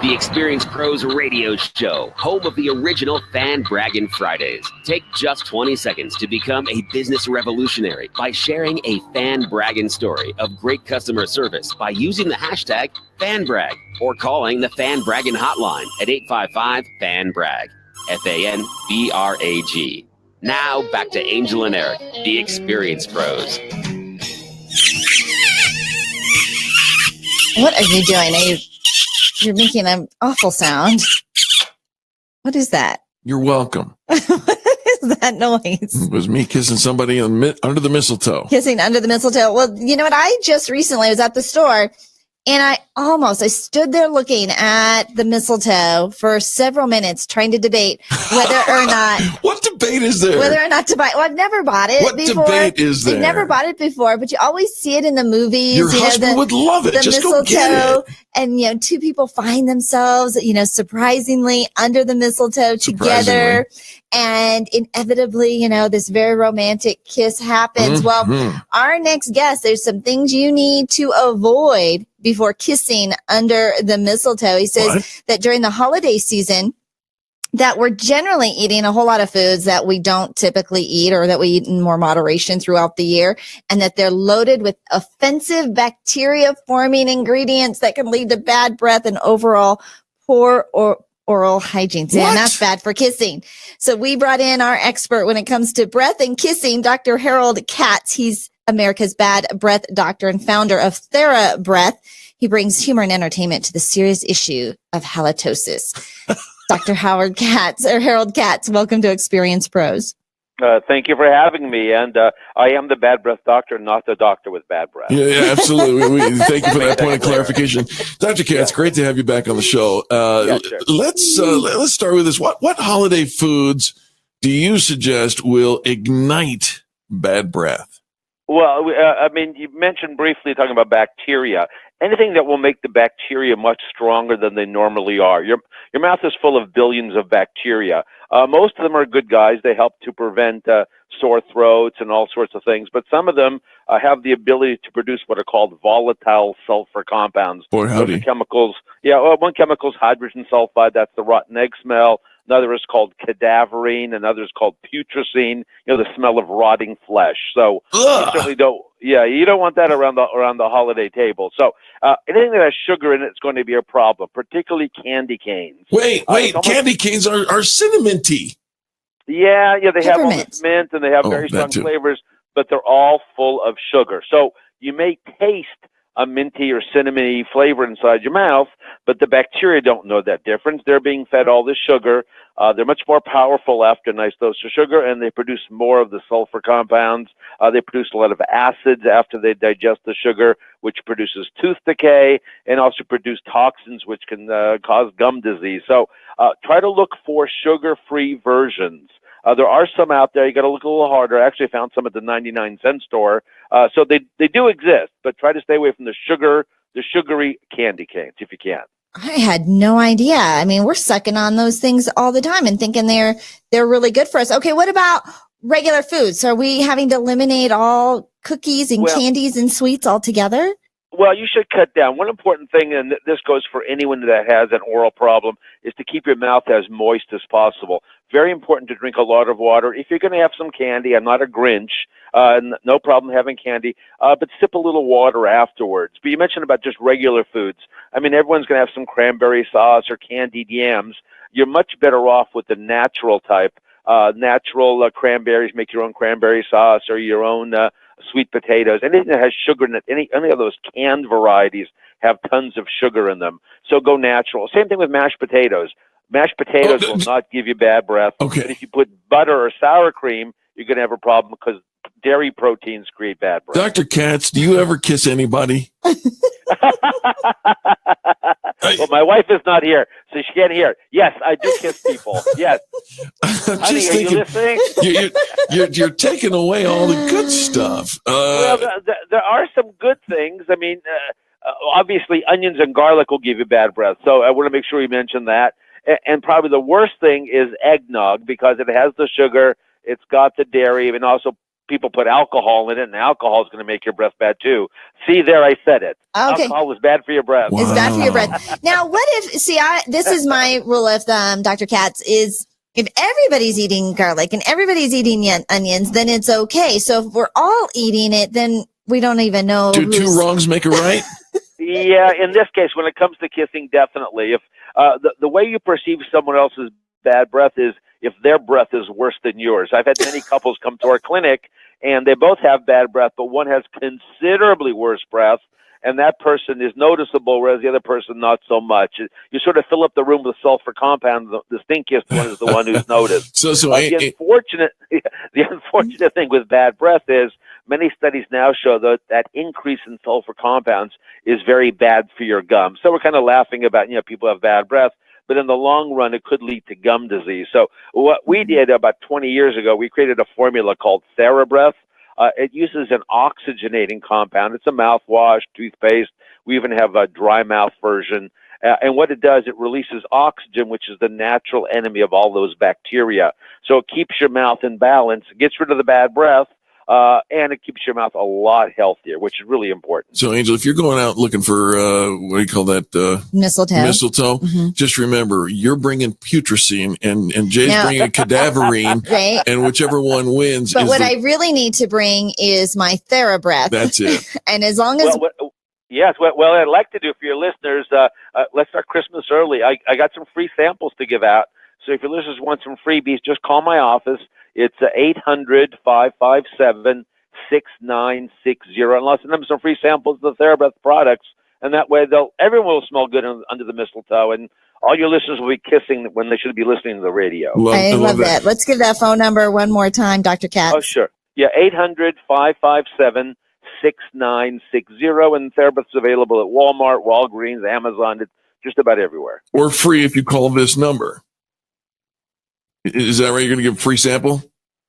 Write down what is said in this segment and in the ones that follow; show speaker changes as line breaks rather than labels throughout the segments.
The Experience Pros Radio Show, home of the original Fan Braggin' Fridays. Take just 20 seconds to become a business revolutionary by sharing a Fan Braggin' story of great customer service by using the hashtag FanBrag or calling the Fan Braggin' hotline at 855-FAN-BRAG, FANBRAG. Now back to Angel and Eric, the Experience Pros.
What are you doing? You're making an awful sound. What is that?
You're welcome.
What is that noise?
It was me kissing somebody under the mistletoe.
Kissing under the mistletoe. Well, you know what? I just recently was at the store and I stood there looking at the mistletoe for several minutes trying to debate whether or not.
What debate is there?
Whether or not to buy. Well, I've never bought it before.
What debate is there?
I've never bought it before, but you always see it in the movies.
Your husband would love it. Just go get it.
And, two people find themselves, surprisingly under the mistletoe together. And inevitably, this very romantic kiss happens.
Mm-hmm.
Well, our next guest, there's some things you need to avoid before kissing under the mistletoe. He says that during the holiday season, that we're generally eating a whole lot of foods that we don't typically eat or that we eat in more moderation throughout the year, and that they're loaded with offensive bacteria-forming ingredients that can lead to bad breath and overall poor oral hygiene. And that's bad for kissing. So we brought in our expert when it comes to breath and kissing, Dr. Harold Katz. He's America's bad breath doctor and founder of TheraBreath. He brings humor and entertainment to the serious issue of halitosis. Dr. Harold Katz, welcome to Experience Pros.
Thank you for having me. And I am the bad breath doctor, not the doctor with bad breath.
Yeah, absolutely. Thank you for that point of clarification. Dr. Katz, great to have you back on the show.
Sure.
Let's start with this. What holiday foods do you suggest will ignite bad breath?
Well, you mentioned briefly talking about bacteria. Anything that will make the bacteria much stronger than they normally are. Your mouth is full of billions of bacteria. Most of them are good guys. They help to prevent sore throats and all sorts of things. But some of them have the ability to produce what are called volatile sulfur compounds.
Boy, howdy.
Those are chemicals. Yeah, one chemical is hydrogen sulfide. That's the rotten egg smell. Another is called cadaverine. Another is called putrescine. The smell of rotting flesh. So you certainly don't. Yeah, you don't want that around the holiday table. So anything that has sugar in it is going to be a problem, particularly candy canes.
Wait, candy canes are cinnamon tea.
Yeah, they have all this
Peppermint.
mint and they have very strong flavors, but they're all full of sugar. So you may taste a minty or cinnamony flavor inside your mouth, but the bacteria don't know that difference. They're being fed all this sugar. They're much more powerful after a nice dose of sugar, and they produce more of the sulfur compounds. They produce a lot of acids after they digest the sugar, which produces tooth decay, and also produce toxins, which can cause gum disease. So try to look for sugar-free versions. There are some out there. You got to look a little harder. I actually found some at the 99-cent store. So they do exist, but try to stay away from the sugary candy canes if you can.
I had no idea. We're sucking on those things all the time and thinking they're really good for us. Okay, what about regular foods? So are we having to eliminate all cookies and candies and sweets altogether?
Well, you should cut down. One important thing, and this goes for anyone that has an oral problem, is to keep your mouth as moist as possible. Very important to drink a lot of water. If you're going to have some candy, I'm not a Grinch, no problem having candy, but sip a little water afterwards. But you mentioned about just regular foods. Everyone's going to have some cranberry sauce or candied yams. You're much better off with the natural type. Natural cranberries, make your own cranberry sauce or your own sweet potatoes. Anything that has sugar in it, any of those canned varieties have tons of sugar in them. So go natural. Same thing with mashed potatoes. Mashed potatoes will not give you bad breath.
Okay.
But if you put butter or sour cream, you're going to have a problem because dairy proteins create bad breath.
Dr. Katz, do you ever kiss anybody?
Well, my wife is not here, so she can't hear. Yes, I do kiss people. Yes. Honey, are you listening?
You're taking away all the good stuff.
Well, there are some good things. Obviously, onions and garlic will give you bad breath, so I want to make sure you mention that. And probably the worst thing is eggnog because it has the sugar, it's got the dairy, and also people put alcohol in it, and alcohol is going to make your breath bad too. See, there, I said it.
Okay.
Alcohol is bad for your breath.
Wow.
It's bad for your breath. Now, what if, this is my rule of thumb, Dr. Katz, is if everybody's eating garlic and everybody's eating onions, then it's okay. So if we're all eating it, then we don't even know.
Do two wrongs make a right?
Yeah, in this case, when it comes to kissing, definitely. If the way you perceive someone else's bad breath is if their breath is worse than yours. I've had many couples come to our clinic, and they both have bad breath, but one has considerably worse breath, and that person is noticeable, whereas the other person not so much. You sort of fill up the room with sulfur compound. The stinkiest one is the one who's noticed. The unfortunate thing with bad breath is many studies now show that increase in sulfur compounds is very bad for your gums. So we're kind of laughing about, people have bad breath, but in the long run, it could lead to gum disease. So what we did about 20 years ago, we created a formula called TheraBreath. It uses an oxygenating compound. It's a mouthwash, toothpaste. We even have a dry mouth version. And what it does, it releases oxygen, which is the natural enemy of all those bacteria. So it keeps your mouth in balance, gets rid of the bad breath, and it keeps your mouth a lot healthier, which is really important.
So, Angel, if you're going out looking for, what do you call that?
Mistletoe.
Just remember, you're bringing putrescine and Jay's bringing cadaverine,
right?
And whichever one wins.
But what I really need to bring is my TheraBreath.
That's it.
And as long as...
Yes, well, I'd like to do for your listeners, let's start Christmas early. I got some free samples to give out. So if your listeners want some freebies, just call my office. It's 800-557-6960, and I'll send them some free samples of the TheraBreath products, and that way everyone will smell good under the mistletoe, and all your listeners will be kissing when they should be listening to the radio.
I love that. Let's give that phone number one more time, Dr. Katz.
Oh, sure. Yeah, 800-557-6960, and TheraBreath's available at Walmart, Walgreens, Amazon, it's just about everywhere.
Or free if you call this number. Is that right? You're going to give a free sample?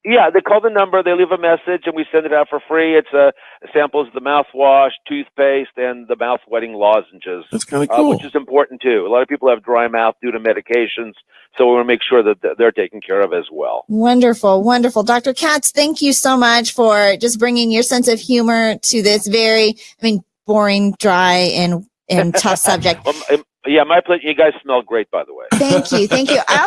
Yeah, they call the number, they leave a message, and we send it out for free. It's samples of the mouthwash, toothpaste, and the mouth-wetting lozenges.
That's kind of cool.
Which is important, too. A lot of people have dry mouth due to medications, so we want to make sure that they're taken care of as well.
Wonderful, wonderful. Dr. Katz, thank you so much for just bringing your sense of humor to this very, boring, dry, and tough subject.
Yeah, my pleasure. You guys smell great, by the way.
Thank you. I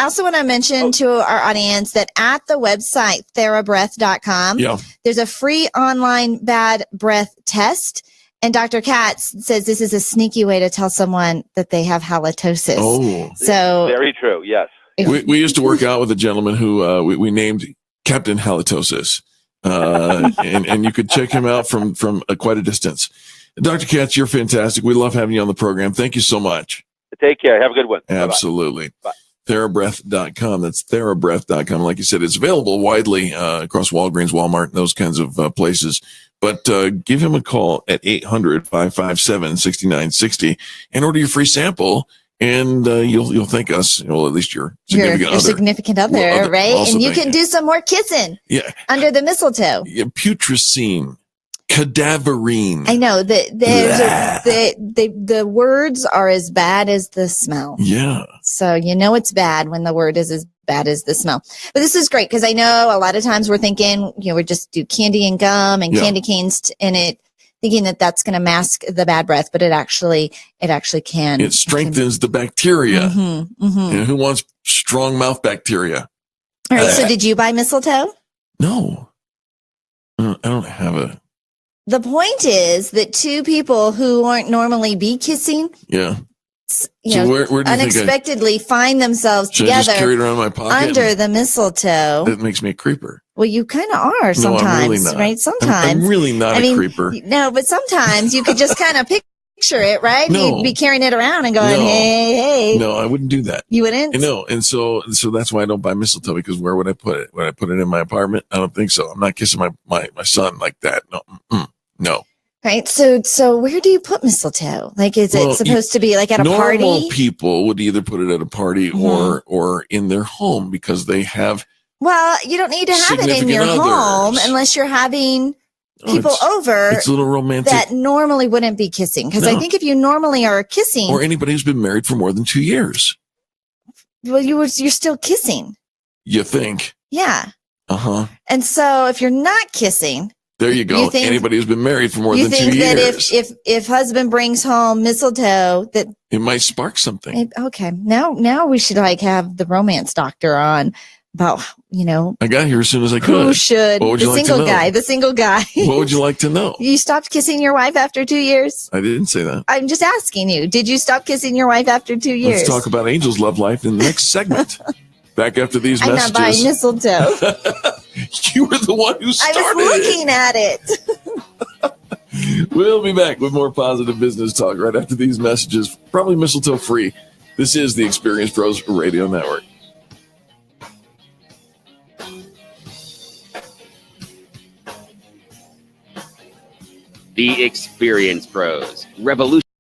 also want to mention to our audience that at the website TheraBreath.com, there's a free online bad breath test. And Dr. Katz says this is a sneaky way to tell someone that they have halitosis.
Oh,
so
very true. Yes.
We used to work out with a gentleman who we named Captain Halitosis, and you could check him out from quite a distance. Dr. Katz, you're fantastic. We love having you on the program. Thank you so much.
Take care. Have a good one.
Absolutely.
Bye.
TheraBreath.com. That's TheraBreath.com. Like you said, it's available widely across Walgreens, Walmart, those kinds of places. But give him a call at 800-557-6960 and order your free sample. And you'll thank us, at least your
significant other, right? And you can do some more kissing under the mistletoe.
Yeah, putrescine. Cadaverine.
I know that the words are as bad as the smell.
Yeah.
So it's bad when the word is as bad as the smell. But this is great because I know a lot of times we're thinking, we just do candy and gum and candy canes in it, thinking that that's going to mask the bad breath, but it actually can.
It strengthens the bacteria. And who wants strong mouth bacteria?
All right. So did you buy mistletoe?
No. I don't have a.
The point is that two people who aren't normally be kissing,
where do you
unexpectedly find themselves together.
I just carry it around my pocket
under the mistletoe.
That makes me a creeper.
Well, you kind of are sometimes,
I'm really not.
right? Sometimes
I'm really not a creeper.
No, but sometimes you could just kind of picture it, right?
No.
You'd be carrying it around and going, hey.
No, I wouldn't do that.
You wouldn't?
No, and so that's why I don't buy mistletoe, because where would I put it? Would I put it in my apartment? I don't think so. I'm not kissing my son like that. No.
Right. So where do you put mistletoe? Like, is it supposed to be like at a party?
Normal people would either put it at a party or in their home because they have.
Well, you don't need to have it in your home unless you're having people over.
It's a little romantic.
That normally wouldn't be kissing. Because I think if you normally are kissing.
Or anybody who's been married for more than 2 years.
Well, you're still kissing.
You think?
Yeah.
Uh-huh.
And so if you're not kissing,
there you go. Anybody who's been married for more than 2 years.
You think that if husband brings home mistletoe, that
it might spark something.
Okay. Now we should have the romance doctor on about,
I got here as soon as I could.
Who should?
What would you like to know?
The single guy.
What would you like to know?
You stopped kissing your wife after 2 years?
I didn't say that.
I'm just asking you. Did you stop kissing your wife after 2 years?
Let's talk about Angel's love life in the next segment. Back after these messages.
I'm not buying mistletoe.
You were the one who started
I was looking at
it. We'll be back with more positive business talk right after these messages. Probably mistletoe free. This is the Experience Pros Radio Network.
The Experience Pros. Revolution.